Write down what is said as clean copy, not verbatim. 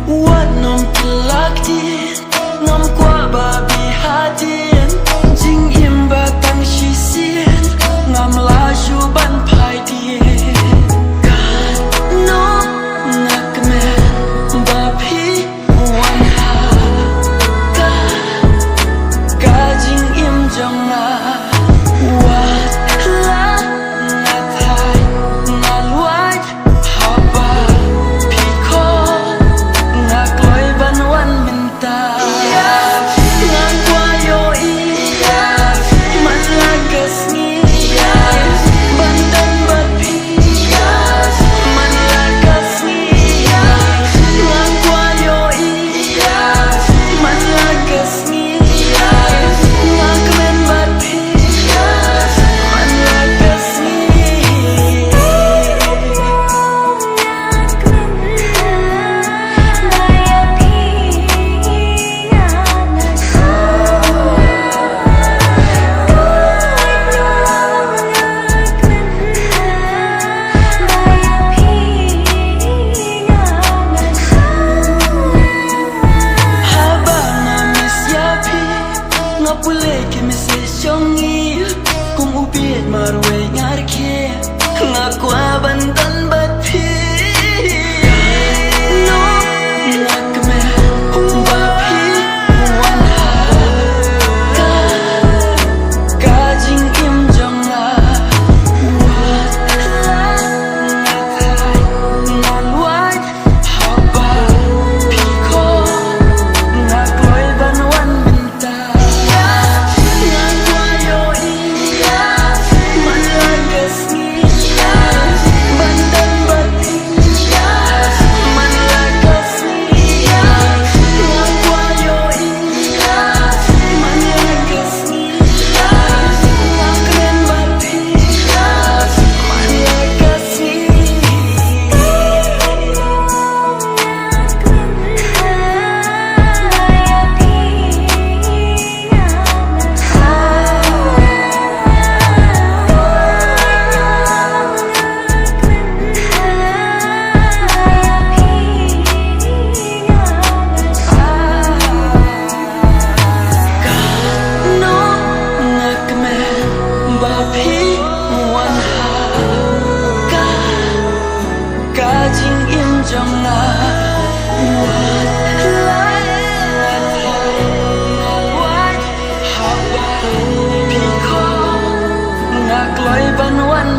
Wat nom telak din Nom kwa babi hadin Jing im batang shisien Ngam laju ban pai dien Kan nom nakmen babi wan ha Ka jing im jong na Wat la natai naluai haba piko Ngakloi ban wan minta Ngan kwa yo iya Man lagas ngiya Bandan bapi Man lagas ngiya Ngan kwa yo iya Man lagas ngiya Ngakmen bapi Man lagas ngiya Haba ngamis yapi Ngapule kemise syongi Kung ubit marwe ngarke Ngakwa bandan bapi No ngakme bapi wan ha Ka jing im jong na Wat la natai naluai haba piko Ngakloi ban wan minta Ngan kwa yo iya Man lagas ngiya Bandan bapi Man lagas ngiya Ngan kwa yo iya Man lagas ngiya Ngakmen bapi Man lagas No ngakmen bapi wan ha Ka jing im jong na Wat lai natai naluai haba piko Ngakloi ban wan